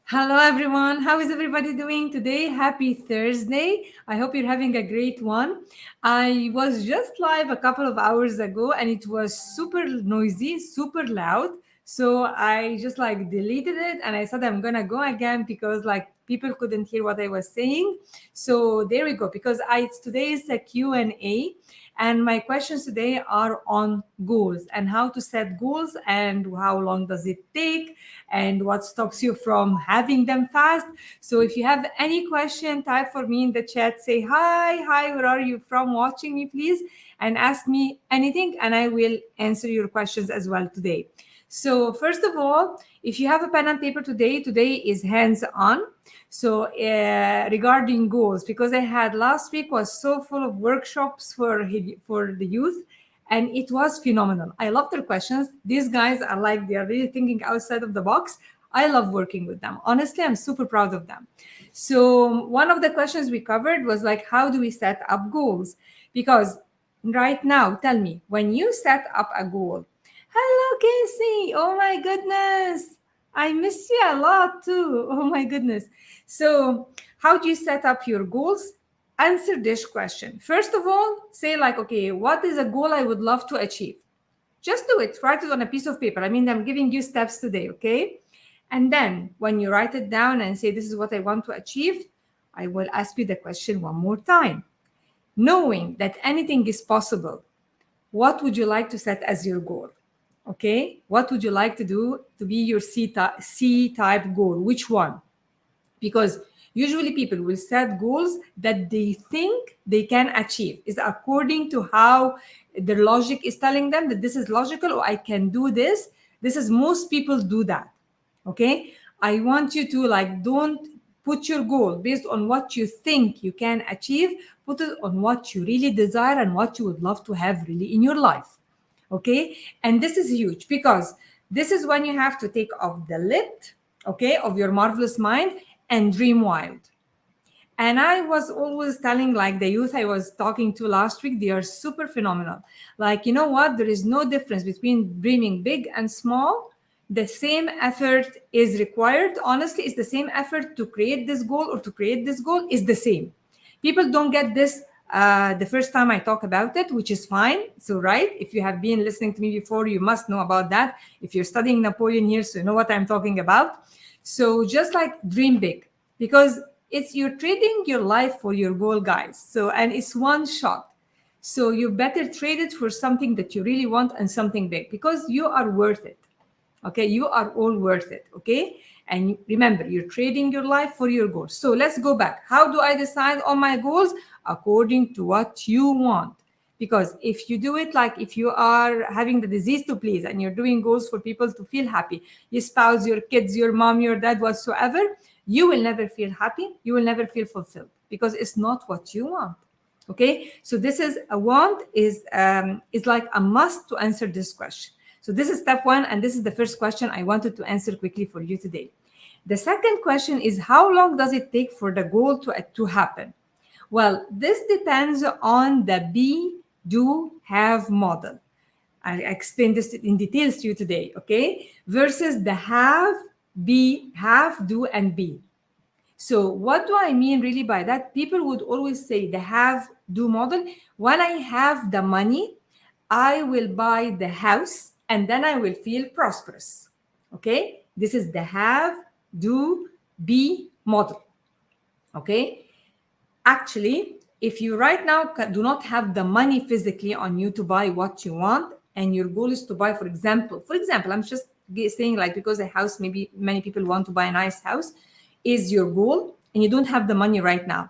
Hello, everyone. How is everybody doing today? Happy Thursday. I hope you're having a great one. I was just live a couple of hours ago and it was super noisy, super loud. So I just like deleted it and I said I'm gonna go again because like people couldn't hear what I was saying. So there we go. Because I today is a Q&A and my questions today are on goals and how to set goals and how long does it take and what stops you from having them fast. So if you have any question, type for me in the chat, say hi, where are you from watching me, please, and ask me anything, and I will answer your questions as well today. So first of all, if you have a pen and paper today is hands-on. So regarding goals, because I had last week was so full of workshops for the youth, and it was phenomenal. I love their questions. These guys are like, they are really thinking outside of the box. I love working with them. Honestly, I'm super proud of them. So one of the questions we covered was like, how do we set up goals? Because right now, tell me, when you set up a goal, hello, Casey. Oh my goodness. I miss you a lot too. Oh my goodness. So, how do you set up your goals? Answer this question. First of all, say, like, okay, what is a goal I would love to achieve? Just do it. Write it on a piece of paper. I mean, I'm giving you steps today, okay? And then when you write it down and say, this is what I want to achieve, I will ask you the question one more time. Knowing that anything is possible, what would you like to set as your goal? Okay, what would you like to do to be your C type goal? Which one? Because usually people will set goals that they think they can achieve, is according to how their logic is telling them that this is logical, or I can do this. This is, most people do that. Okay, I want you to like, don't put your goal based on what you think you can achieve. Put it on what you really desire and what you would love to have really in your life. Okay, and this is huge because this is when you have to take off the lid, okay, of your marvelous mind and dream wild. And I was always telling like the youth I was talking to last week, they are super phenomenal. Like, you know what, there is no difference between dreaming big and small. The same effort is required. Honestly, it's the same effort to create this goal or to create this goal is the same. People don't get this the first time I talk about it, which is fine. So, right, if you have been listening to me before, you must know about that. If you're studying Napoleon here, so you know what I'm talking about. So, just like dream big, because it's, you're trading your life for your goal, guys. So, and it's one shot. So, you better trade it for something that you really want and something big because you are worth it. Okay, you are all worth it. Okay, and remember, you're trading your life for your goals. So let's go back. How do I decide on my goals? According to what you want. Because if you do it like, if you are having the disease to please and you're doing goals for people to feel happy, your spouse, your kids, your mom, your dad, whatsoever, you will never feel happy, you will never feel fulfilled because it's not what you want. Okay, so this is a want is like a must to answer this question. So this is step one, and this is the first question I wanted to answer quickly for you today. The second question is, how long does it take for the goal to happen? Well, this depends on the be, do, have model. I explained this in details to you today, okay? Versus the have, be, have, do, and be. So what do I mean really by that? People would always say the have do model. When I have the money, I will buy the house and then I will feel prosperous. Okay? This is the have do be model. Okay? Actually, if you right now do not have the money physically on you to buy what you want, and your goal is to buy, for example, I'm just saying like, because a house, maybe many people want to buy a nice house, is your goal, and you don't have the money right now.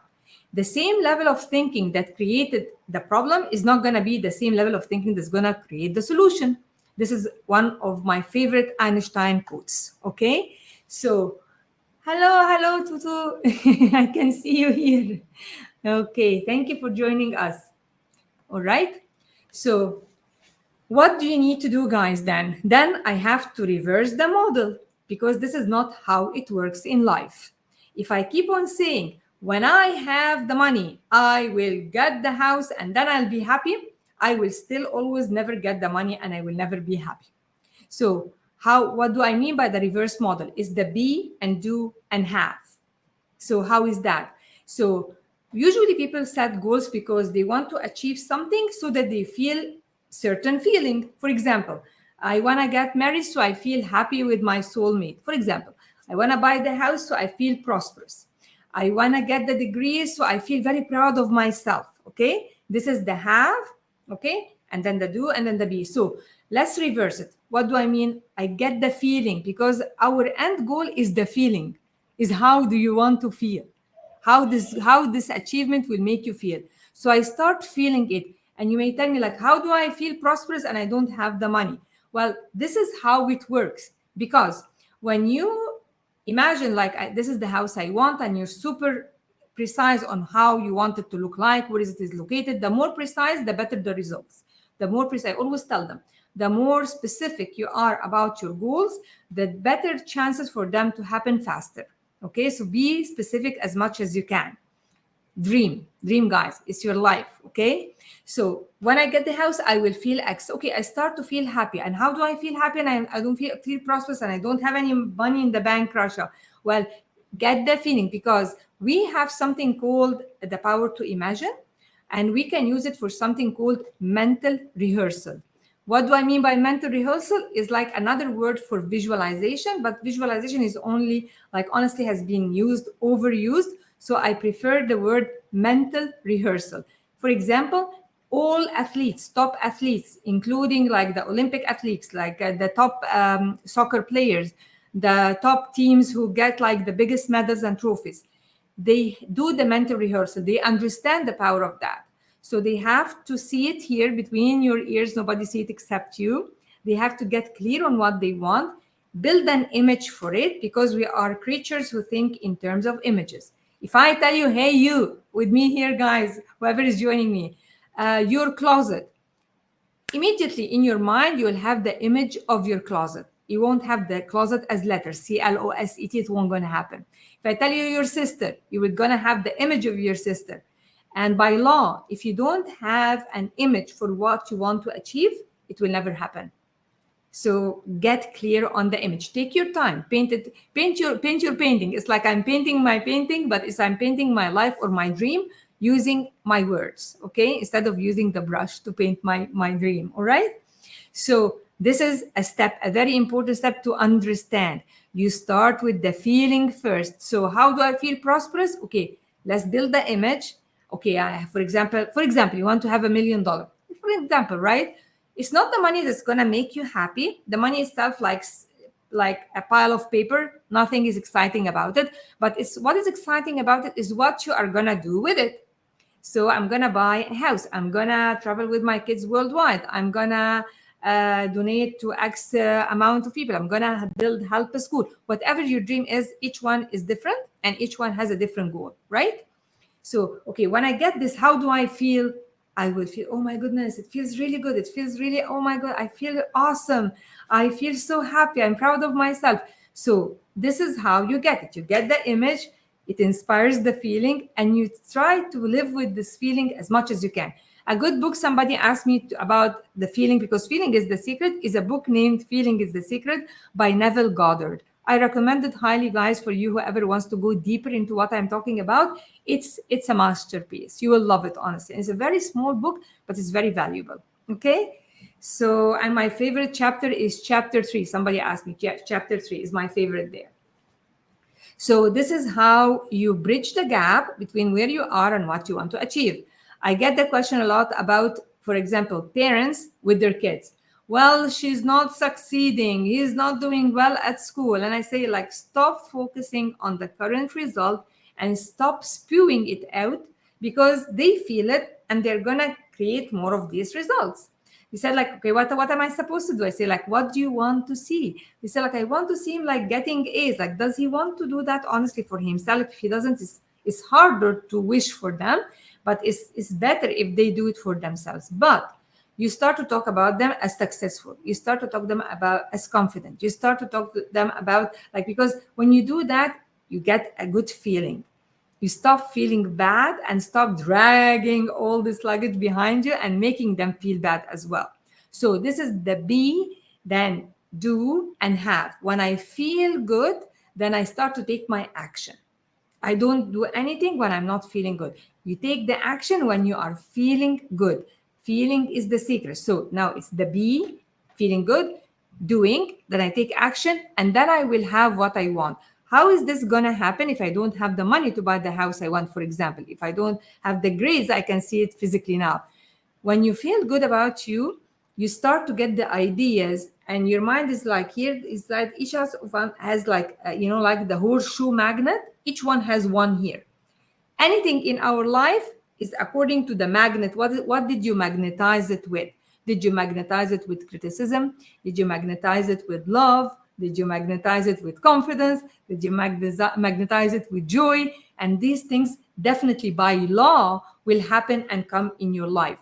The same level of thinking that created the problem is not going to be the same level of thinking that's going to create the solution. This is one of my favorite Einstein quotes. Okay, so hello, Tutu. I can see you here. Okay, thank you for joining us. All right. So, what do you need to do, guys, then? Then I have to reverse the model because this is not how it works in life. If I keep on saying, when I have the money, I will get the house and then I'll be happy, I will still always never get the money and I will never be happy. So, What do I mean by the reverse model? Is the be and do and have. So how is that? So usually people set goals because they want to achieve something so that they feel certain feeling. For example, I want to get married so I feel happy with my soulmate. For example, I want to buy the house so I feel prosperous. I want to get the degree so I feel very proud of myself. Okay, this is the have. Okay, and then the do and then the be. So let's reverse it. What do I mean? I get the feeling, because our end goal is the feeling, is how do you want to feel, how this achievement will make you feel. So I start feeling it, and you may tell me like, how do I feel prosperous and I don't have the money? Well, this is how it works, because when you imagine like, this is the house I want, and you're super precise on how you want it to look like, where is it is located, the more precise, the better the results. The more precise, I always tell them, the more specific you are about your goals, the better chances for them to happen faster. Okay, so be specific as much as you can. Dream, guys, it's your life. Okay, so when I get the house, I will feel X. Okay, I start to feel happy. And how do I feel happy? And I don't feel prosperous, and I don't have any money in the bank, Russia. Well, get the feeling, because we have something called the power to imagine, and we can use it for something called mental rehearsal. What do I mean by mental rehearsal? Is like another word for visualization, but visualization is only, like, honestly has been used, overused. So I prefer the word mental rehearsal. For example, all athletes, top athletes, including like the Olympic athletes, like the top soccer players, the top teams who get like the biggest medals and trophies, they do the mental rehearsal. They understand the power of that. So they have to see it here between your ears. Nobody see it except you. They have to get clear on what they want, build an image for it, because we are creatures who think in terms of images. If I tell you, hey, you, with me here, guys, whoever is joining me, your closet, immediately in your mind, you will have the image of your closet. You won't have the closet as letters, CLOSET. It won't going to happen. If I tell you your sister, you are going to have the image of your sister. And by law, if you don't have an image for what you want to achieve, it will never happen. So get clear on the image. Take your time. Paint your painting. It's like I'm painting my painting, but it's I'm painting my life or my dream using my words. Okay, instead of using the brush to paint my dream. All right. So this is a very important step to understand. You start with the feeling first. So how do I feel prosperous? Okay, let's build the image. Okay, for example, you want to have $1 million. For example, right? It's not the money that's gonna make you happy. The money itself, like a pile of paper, nothing is exciting about it. But it's what is exciting about it is what you are gonna do with it. So I'm gonna buy a house. I'm gonna travel with my kids worldwide. I'm gonna donate to X amount of people. I'm gonna help a school. Whatever your dream is, each one is different, and each one has a different goal, right? So, okay, when I get this, how do I feel? I will feel, oh my goodness, it feels really good. It feels really, oh my God, I feel awesome. I feel so happy. I'm proud of myself. So, this is how you get it. You get the image, it inspires the feeling, and you try to live with this feeling as much as you can. A good book, somebody asked me about the feeling, because feeling is the secret, is a book named Feeling is the Secret by Neville Goddard. I recommend it highly, guys, for you whoever wants to go deeper into what I'm talking about. It's a masterpiece. You will love it, honestly. It's a very small book, but it's very valuable. Okay. So, and my favorite chapter is chapter 3. Somebody asked me, chapter 3 is my favorite there. So this is how you bridge the gap between where you are and what you want to achieve. I get the question a lot about, for example, parents with their kids. Well, she's not succeeding. He's not doing well at school. And I say, like, stop focusing on the current result and stop spewing it out, because they feel it and they're going to create more of these results. He said, like, okay, what am I supposed to do? I say, like, what do you want to see? He said, like, I want to see him like getting A's. Like, does he want to do that honestly for himself? If he doesn't, it's harder to wish for them, but it's better if they do it for themselves. But you start to talk about them as successful. You start to talk to them about as confident. You start to talk to them about, like, because when you do that, you get a good feeling. You stop feeling bad and stop dragging all this luggage behind you and making them feel bad as well. So this is the be, then do, and have. When I feel good, then I start to take my action. I don't do anything when I'm not feeling good. You take the action when you are feeling good. Feeling is the secret. So now it's the be, feeling good, doing, then I take action, and then I will have what I want. How is this going to happen if I don't have the money to buy the house I want, for example? If I don't have the grades, I can see it physically now. When you feel good about you, you start to get the ideas, and your mind is like, here is like each of them has like like the horseshoe magnet. Each one has one here. Anything in our life is according to the magnet. What did you magnetize it with? Did you magnetize it with criticism? Did you magnetize it with love? Did you magnetize it with confidence? Did you magnetize it with joy? And these things definitely by law will happen and come in your life.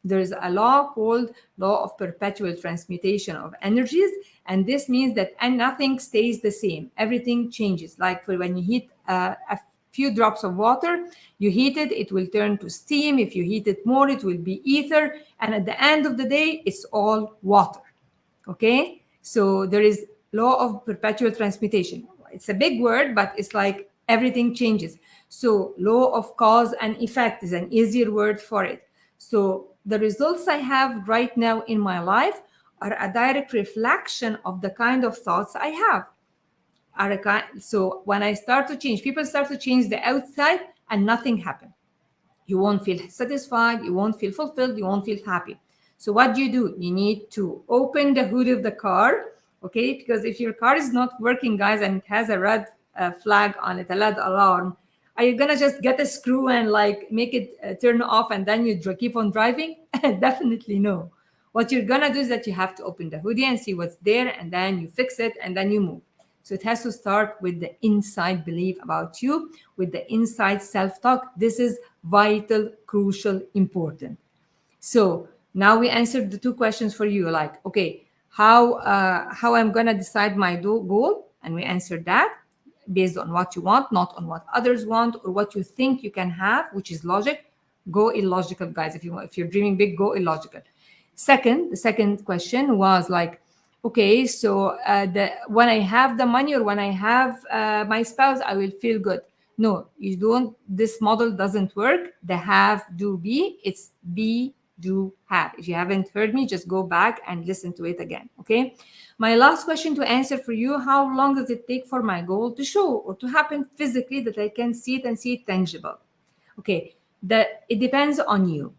There is a law called law of perpetual transmutation of energies, and this means that nothing stays the same. Everything changes. Like for when you heat a few drops of water, you heat it, it will turn to steam. If you heat it more, it will be ether, and at the end of the day, it's all water. Okay, so there is law of perpetual transmutation. It's a big word, but it's like everything changes. So law of cause and effect is an easier word for it. So the results I have right now in my life are a direct reflection of the kind of thoughts I have. So when I start to change, people start to change the outside and nothing happens. You won't feel satisfied, you won't feel fulfilled, you won't feel happy. So what do? You need to open the hood of the car, okay? Because if your car is not working, guys, and it has a red flag on it, a red alarm, are you gonna just get a screw and like make it turn off and then you keep on driving? Definitely no. What you're gonna do is that you have to open the hoodie and see what's there, and then you fix it, and then you move. So it has to start with the inside belief about you, with the inside self-talk. This is vital, crucial, important. So now we answered the two questions for you. Like, okay, how I'm gonna decide my goal, and we answered that based on what you want, not on what others want or what you think you can have, which is logic. Go illogical, guys. If you're dreaming big, go illogical. The second question was like, okay, so when I have the money or when I have my spouse, I will feel good. No, you don't. This model doesn't work. The have, do, be. It's be, do, have. If you haven't heard me, just go back and listen to it again. Okay. My last question to answer for you: how long does it take for my goal to show or to happen physically, that I can see it and see it tangible? Okay, it depends on you.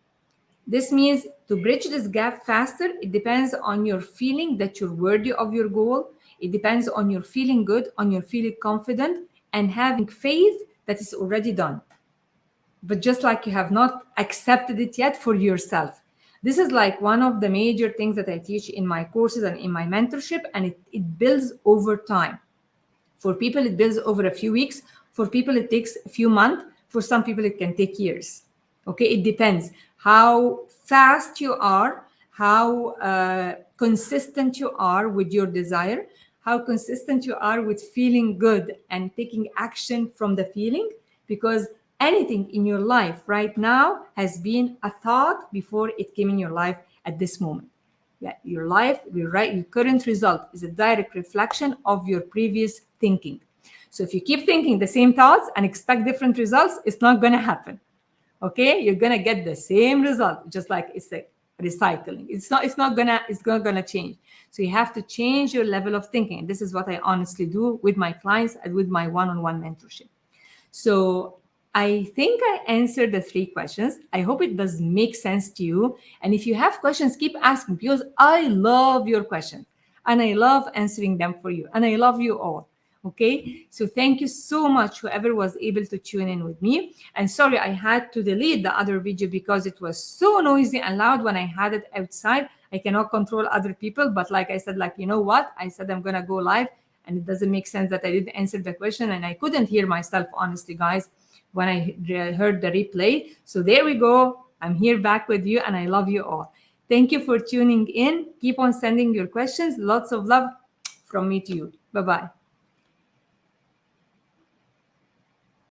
This means to bridge this gap faster, it depends on your feeling that you're worthy of your goal. It depends on your feeling good, on your feeling confident, and having faith that it's already done. But just like you have not accepted it yet for yourself. This is like one of the major things that I teach in my courses and in my mentorship, and it builds over time. For people, it builds over a few weeks. For people, it takes a few months. For some people, it can take years. Okay, it depends how fast you are, how consistent you are with your desire, how consistent you are with feeling good and taking action from the feeling. Because anything in your life right now has been a thought before it came in your life at this moment. Yeah, your life, your current result is a direct reflection of your previous thinking. So if you keep thinking the same thoughts and expect different results, it's not going to happen. Okay, you're going to get the same result, just like it's a recycling. It's not gonna change. So you have to change your level of thinking. And this is what I honestly do with my clients and with my one-on-one mentorship. So I think I answered the three questions. I hope it does make sense to you. And if you have questions, keep asking, because I love your questions and I love answering them for you. And I love you all. Okay. So thank you so much, whoever was able to tune in with me. And sorry, I had to delete the other video because it was so noisy and loud when I had it outside. I cannot control other people. But like I said, you know what? I said I'm going to go live. And it doesn't make sense that I didn't answer the question. And I couldn't hear myself, honestly, guys, when I heard the replay. So there we go. I'm here back with you and I love you all. Thank you for tuning in. Keep on sending your questions. Lots of love from me to you. Bye-bye.